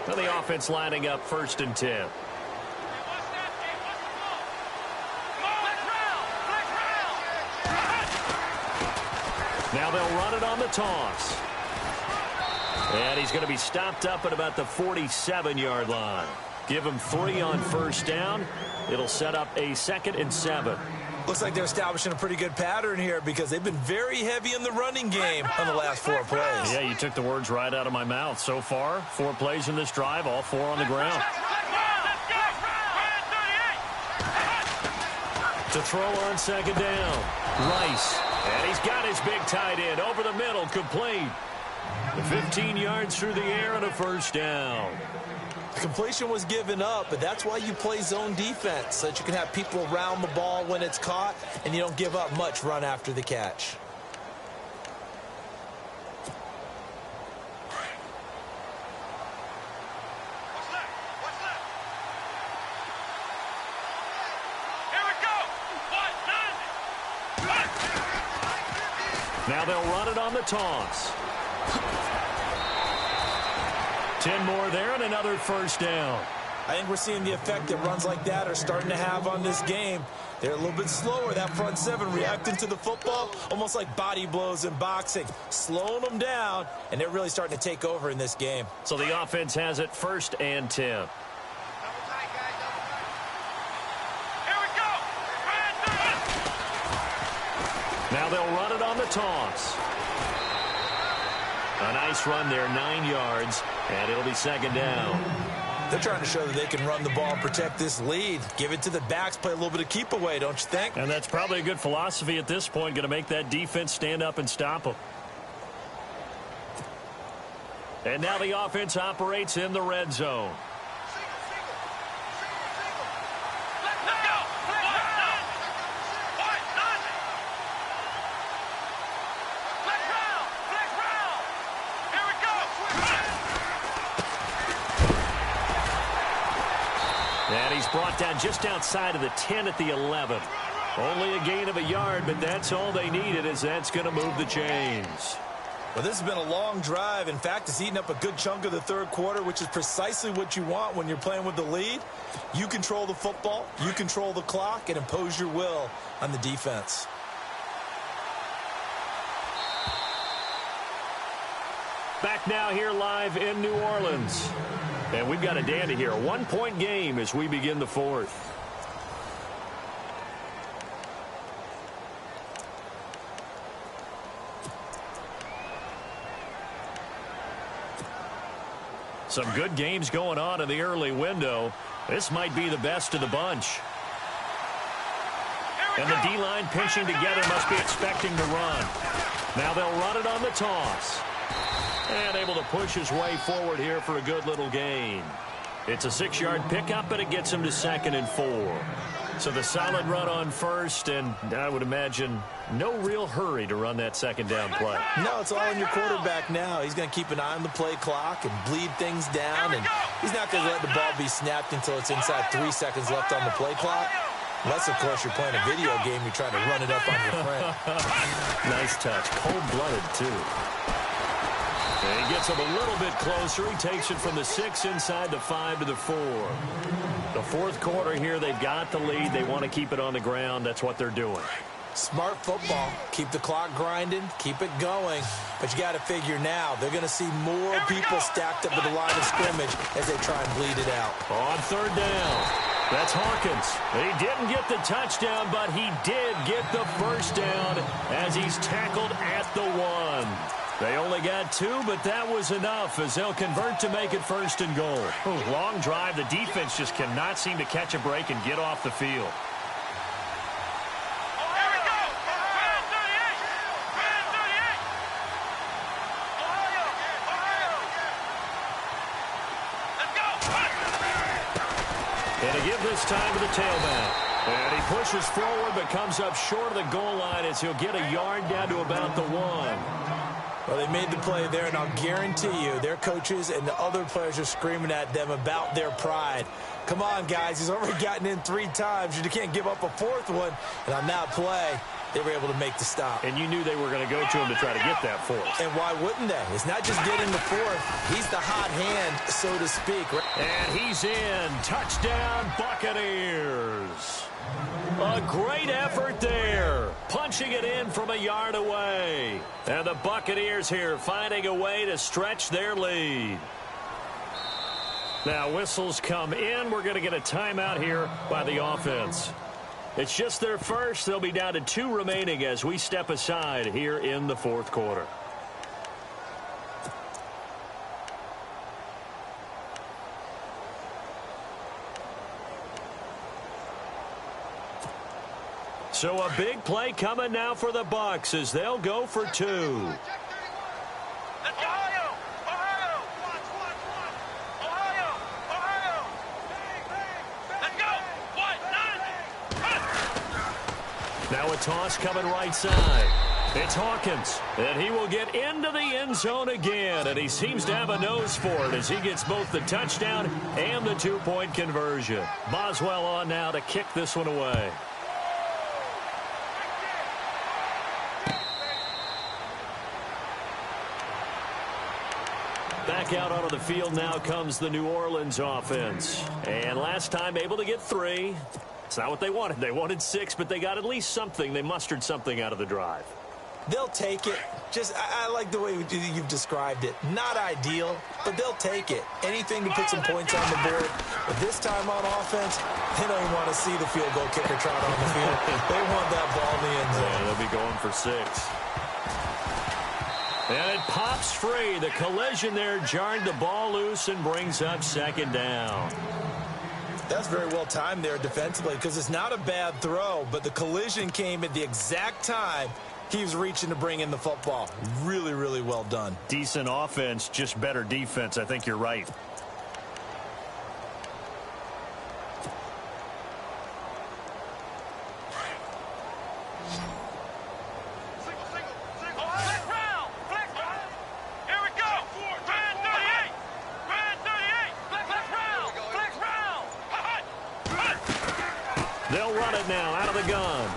So the offense lining up 1st and 10. Now they'll run it on the toss. And he's going to be stopped up at about the 47-yard line. Give him 3 on 1st down. It'll set up a 2nd and 7. Looks like they're establishing a pretty good pattern here because they've been very heavy in the running game on the last 4 plays. Yeah, you took the words right out of my mouth. So far, 4 plays in this drive, all 4 on the ground. To throw on 2nd down. Rice. And he's got his big tight end over the middle, complete. 15 yards through the air and a 1st down. Completion was given up, but that's why you play zone defense, so that you can have people around the ball when it's caught, and you don't give up much run after the catch. Now they'll run it on the toss. 10 more there and another 1st down. I think we're seeing the effect that runs like that are starting to have on this game. They're a little bit slower, that front 7 reacting to the football, almost like body blows in boxing, slowing them down, and they're really starting to take over in this game. So the offense has it 1st and 10. Now they'll run it on the toss. A nice run there, 9 yards, and it'll be 2nd down. They're trying to show that they can run the ball and protect this lead. Give it to the backs, play a little bit of keep away, don't you think? And that's probably a good philosophy at this point, going to make that defense stand up and stop them. And now the offense operates in the red zone. And he's brought down just outside of the 10 at the 11. Only a gain of a yard, but that's all they needed, as that's going to move the chains. Well, this has been a long drive. In fact, it's eaten up a good chunk of the 3rd quarter, which is precisely what you want when you're playing with the lead. You control the football, you control the clock, and impose your will on the defense. Back now here live in New Orleans. And we've got a dandy here. A 1-point game as we begin the 4th. Some good games going on in the early window. This might be the best of the bunch. And the D-line pinching together must be expecting to run. Now they'll run it on the toss. And able to push his way forward here for a good little gain. It's a 6-yard pickup, but it gets him to 2nd and 4. So the solid run on 1st, and I would imagine no real hurry to run that 2nd down play. No, it's all on your quarterback now. He's going to keep an eye on the play clock and bleed things down, and he's not going to let the ball be snapped until it's inside 3 seconds left on the play clock. Unless, of course, you're playing a video game, you're trying to run it up on your friend. Nice touch. Cold-blooded, too. And he gets him a little bit closer. He takes it from the 6 inside the 5 to the 4. The 4th quarter here, they've got the lead. They want to keep it on the ground. That's what they're doing. Smart football. Keep the clock grinding. Keep it going. But you got to figure now, they're going to see more people stacked up at the line of scrimmage as they try and bleed it out. On 3rd down, that's Hawkins. He didn't get the touchdown, but he did get the 1st down as he's tackled at the 1. They only got 2, but that was enough as they'll convert to make it 1st and goal. Long drive. The defense just cannot seem to catch a break and get off the field. this time to the tailback. And he pushes forward but comes up short of the goal line as he'll get a yard down to about the 1. Well, they made the play there, and I'll guarantee you their coaches and the other players are screaming at them about their pride. Come on, guys. He's already gotten in 3 times. You can't give up a 4th one. And on that play, they were able to make the stop. And you knew they were going to go to him to try to get that 4th. And why wouldn't they? It's not just getting the 4th. He's the hot hand, so to speak. And he's in. Touchdown, Buccaneers. A great effort there. Punching it in from a yard away. And the Buccaneers here finding a way to stretch their lead. Now whistles come in. We're going to get a timeout here by the offense. It's just their first. They'll be down to 2 remaining as we step aside here in the 4th quarter. So a big play coming now for the Bucs as they'll go for 2. Let's go! Ohio! Ohio! Ohio! Ohio! Let's go! 1, 9! Now a toss coming right side. It's Hawkins, and he will get into the end zone again, and he seems to have a nose for it as he gets both the touchdown and the 2-point conversion. Boswell on now to kick this one away. Back out onto the field now comes the New Orleans offense. And last time able to get 3. It's not what they wanted. They wanted 6, but they got at least something. They mustered something out of the drive. They'll take it. I like the way you've described it. Not ideal, but they'll take it. Anything to put some points on the board. But this time on offense, they don't even want to see the field goal kicker trot on the field. They want that ball in the end zone. Yeah, they'll be going for 6. And it pops free. The collision there jarred the ball loose and brings up 2nd down. That's very well timed there defensively because it's not a bad throw, but the collision came at the exact time he was reaching to bring in the football. Really, really well done. Decent offense, just better defense. I think you're right. They'll run it now out of the gun.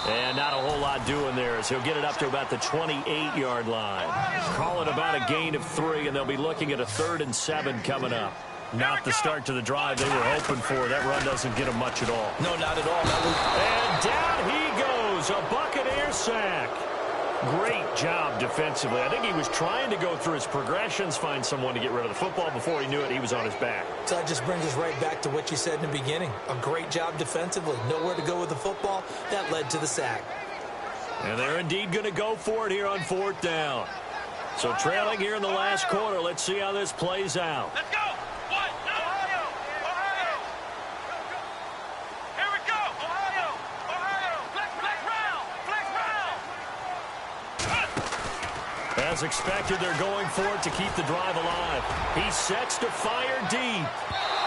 And not a whole lot doing there as he'll get it up to about the 28-yard line. Call it about a gain of 3, and they'll be looking at a 3rd and 7 coming up. Not the start to the drive they were hoping for. That run doesn't get them much at all. No, not at all. And down he goes. A Buccaneer sack. Great job defensively. I think he was trying to go through his progressions, find someone to get rid of the football. Before he knew it, he was on his back. So that just brings us right back to what you said in the beginning. A great job defensively. Nowhere to go with the football. That led to the sack. And they're indeed going to go for it here on 4th down. So trailing here in the last quarter. Let's see how this plays out. Let's go! 1, Ohio! Ohio! Here we go! Ohio! Ohio! Flex round! Flex round! As expected, they're going for it to keep the drive alive. He sets to fire deep.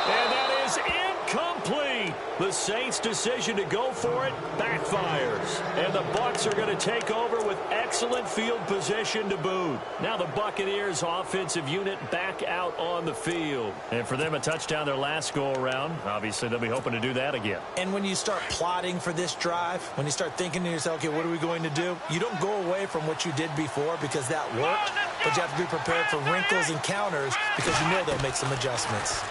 And that is incomplete. The Saints' decision to go for it backfires. And the Bucs are going to take over with excellent field position to boot. Now the Buccaneers offensive unit back out on the field. And for them, a touchdown their last go-around. Obviously, they'll be hoping to do that again. And when you start plotting for this drive, when you start thinking to yourself, okay, what are we going to do? You don't go away from what you did before because that worked, but you have to be prepared for wrinkles and counters because you know they'll make some adjustments.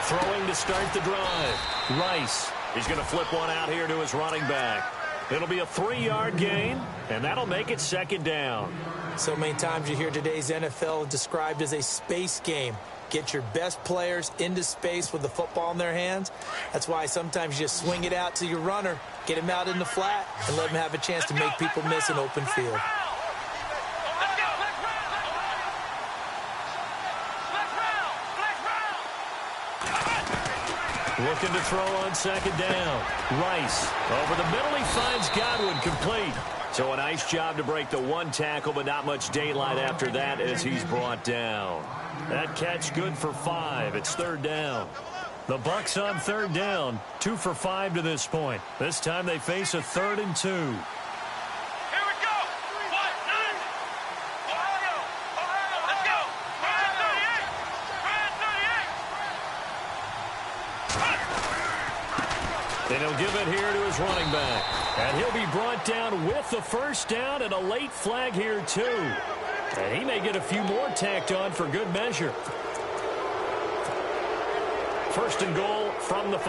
Throwing to start the drive. Rice. He's going to flip one out here to his running back. It'll be a 3-yard gain, and that'll make it 2nd down. So many times you hear today's NFL described as a space game. Get your best players into space with the football in their hands. That's why sometimes you just swing it out to your runner, get him out in the flat, and let him have a chance to make people miss an open field. Looking to throw on 2nd down. Rice over the middle. He finds Godwin complete. So a nice job to break the 1 tackle, but not much daylight after that as he's brought down. That catch good for 5. It's 3rd down. The Bucs on third down, 2 for 5 to this point. This time they face a 3rd and 2. Here we go. What? Ohio. Let's go. Brand 38. And he'll give it here to his running back. And he'll be brought down with the first down and a late flag here too. And he may get a few more tacked on for good measure. First and goal from the 5.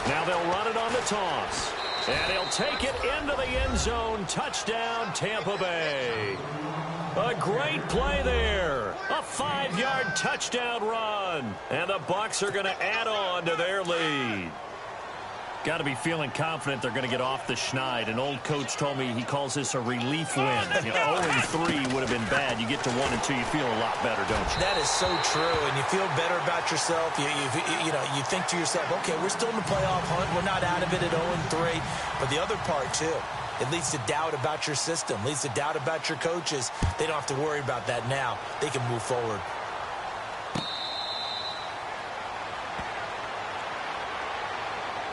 Now they'll run it on the toss. And he'll take it into the end zone. Touchdown, Tampa Bay. A great play there. A 5-yard touchdown run. And the Bucs are going to add on to their lead. Got to be feeling confident they're going to get off the schneid. An old coach told me he calls this a relief win. 0-3 would have been bad. You get to 1 and 2, you feel a lot better, don't you? That is so true, and you feel better about yourself. You think to yourself, okay, we're still in the playoff hunt. We're not out of it at 0-3. But the other part, too, it leads to doubt about your system, leads to doubt about your coaches. They don't have to worry about that now. They can move forward.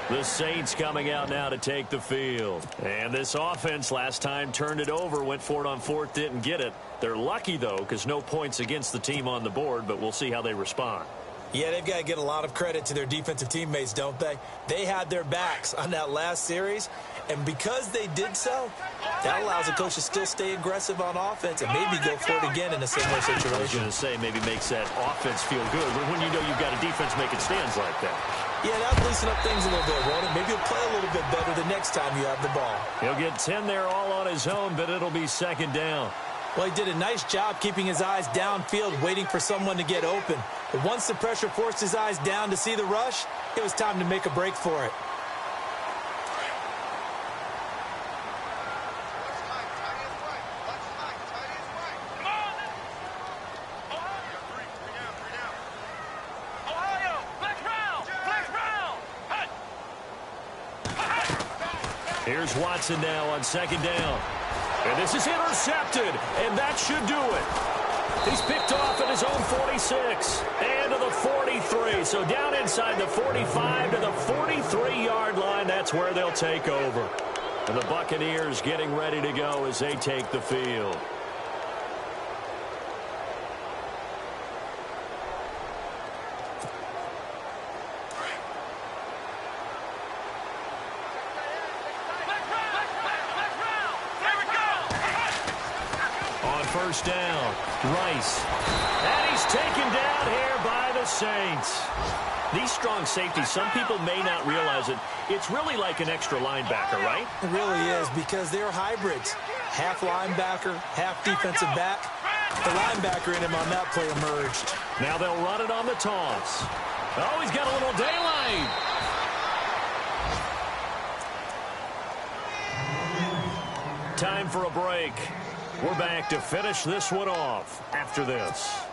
The Saints coming out now to take the field. And this offense last time turned it over, went for it on 4th, didn't get it. They're lucky, though, because no points against the team on the board, but we'll see how they respond. Yeah, they've got to get a lot of credit to their defensive teammates, don't they? They had their backs on that last series, and because they did so, that allows the coach to still stay aggressive on offense and maybe go for it again in a similar situation. I was going to say maybe makes that offense feel good, but when you know you've got a defense making stands like that. Yeah, that'll loosen up things a little bit, won't it? Maybe he'll play a little bit better the next time you have the ball. He'll get 10 there all on his own, but it'll be 2nd down. Well, he did a nice job keeping his eyes downfield, waiting for someone to get open. But once the pressure forced his eyes down to see the rush, it was time to make a break for it. Here's Watson now on 2nd down. And this is intercepted, and that should do it. He's picked off at his own 46 and to the 43. So down inside the 45 to the 43-yard line, that's where they'll take over. And the Buccaneers getting ready to go as they take the field. First down, Rice. And he's taken down here by the Saints. These strong safeties, some people may not realize it. It's really like an extra linebacker, right? It really is, because they're hybrids. Half linebacker, half defensive back. The linebacker in him on that play emerged. Now they'll run it on the toss. Oh, he's got a little daylight. Time for a break. We're back to finish this one off after this.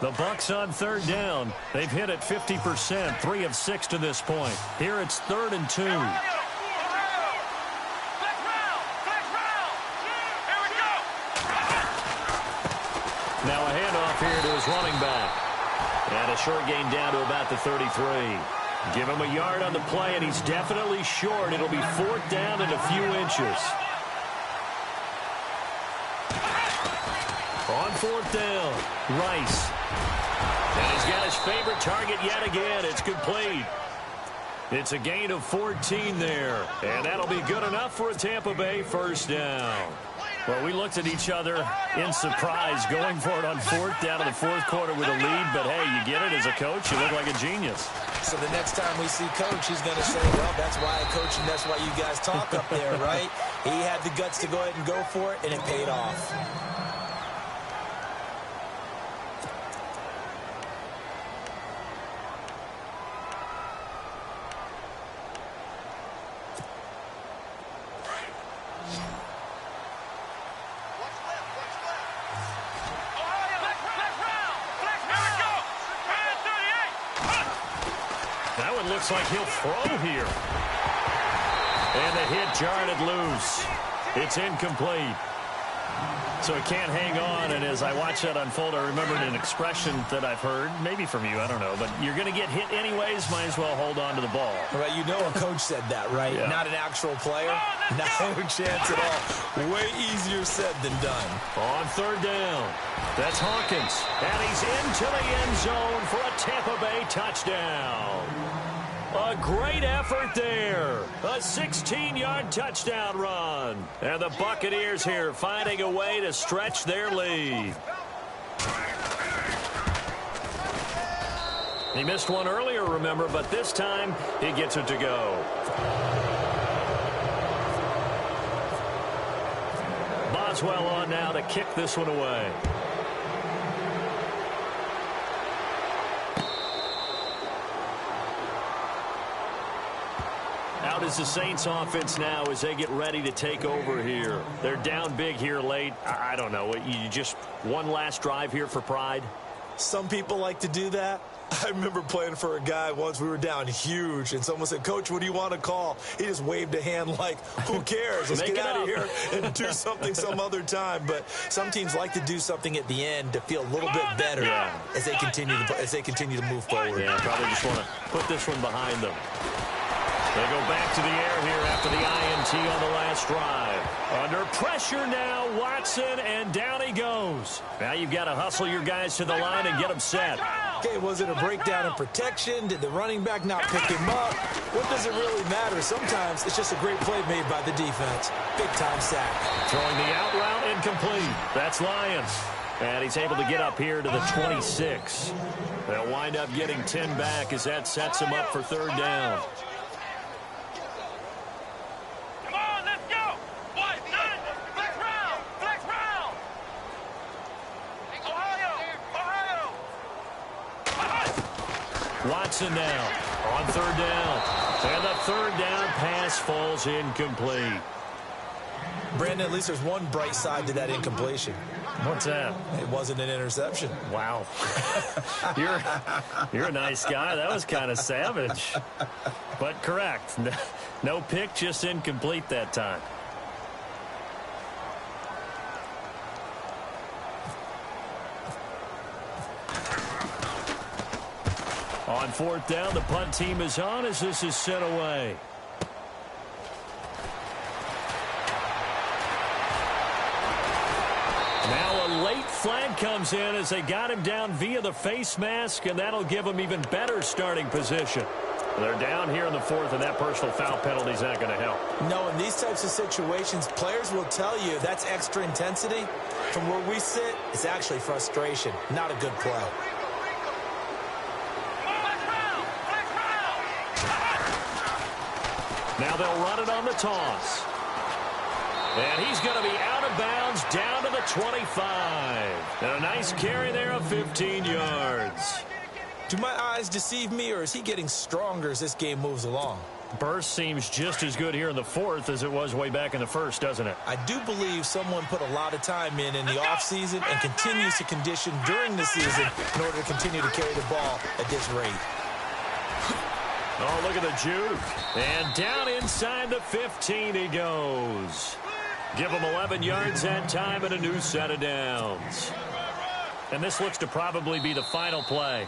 The Bucs on 3rd down. They've hit it 50%, 3 of 6 to this point. Here it's 3rd and 2. Now a handoff here to his running back. And a short gain down to about the 33. Give him a yard on the play, and he's definitely short. It'll be 4th down and a few inches. On 4th down, Rice. And he's got his favorite target yet again. It's complete. It's a gain of 14 there. And that'll be good enough for a Tampa Bay first down. Well, we looked at each other in surprise going for it on 4th down in the 4th quarter with a lead. But, hey, you get it as a coach. You look like a genius. So the next time we see Coach, he's going to say, well, that's why I coach and that's why you guys talk up there, right? He had the guts to go ahead and go for it, and it paid off. Looks like he'll throw here. And the hit jarred it loose. It's incomplete. So it can't hang on, and as I watch that unfold, I remembered an expression that I've heard, maybe from you, I don't know, but you're going to get hit anyways, might as well hold on to the ball. Right, you know a coach said that, right? Yeah. Not an actual player. No chance at all. Way easier said than done. On third down, that's Hawkins, and he's into the end zone for a Tampa Bay touchdown. A great effort there. A 16-yard touchdown run. And the Buccaneers here finding a way to stretch their lead. He missed one earlier, remember, but this time he gets it to go. Boswell on now to kick this one away. Out is the Saints offense now as they get ready to take over here. They're down big here late. I don't know. You just one last drive here for pride? Some people like to do that. I remember playing for a guy once. We were down huge, and someone said, "Coach, what do you want to call?" He just waved a hand like, who cares? Let's get out of here and do something some other time. But some teams like to do something at the end to feel a little bit better as they continue to move forward. Yeah, probably just want to put this one behind them. They go back to the air here after the INT on the last drive. Under pressure now, Watson, and down he goes. Now you've got to hustle your guys to the line and get them set. Okay, was it a breakdown in protection? Did the running back not pick him up? What does it really matter? Sometimes it's just a great play made by the defense. Big-time sack. Throwing the out route incomplete. That's Lyons. And he's able to get up here to the 26. They'll wind up getting 10 back as that sets him up for third down. Watson now on third down. And the third down pass falls incomplete. Brandon, at least there's one bright side to that incompletion. What's that? It wasn't an interception. Wow. You're a nice guy. That was kind of savage. But correct. No pick, just incomplete that time. On fourth down, the punt team is on as this is sent away. Now a late flag comes in as they got him down via the face mask, and that'll give him even better starting position. They're down here in the fourth, and that personal foul penalty is not going to help. No, in these types of situations, players will tell you that's extra intensity. From where we sit, it's actually frustration, not a good play. Now they'll run it on the toss. And he's going to be out of bounds down to the 25. And a nice carry there of 15 yards. Do my eyes deceive me, or is he getting stronger as this game moves along? Burst seems just as good here in the fourth as it was way back in the first, doesn't it? I do believe someone put a lot of time in the offseason and continues to condition during the season in order to continue to carry the ball at this rate. Oh, look at the juke. And down inside the 15 he goes. Give him 11 yards that time and a new set of downs. And this looks to probably be the final play.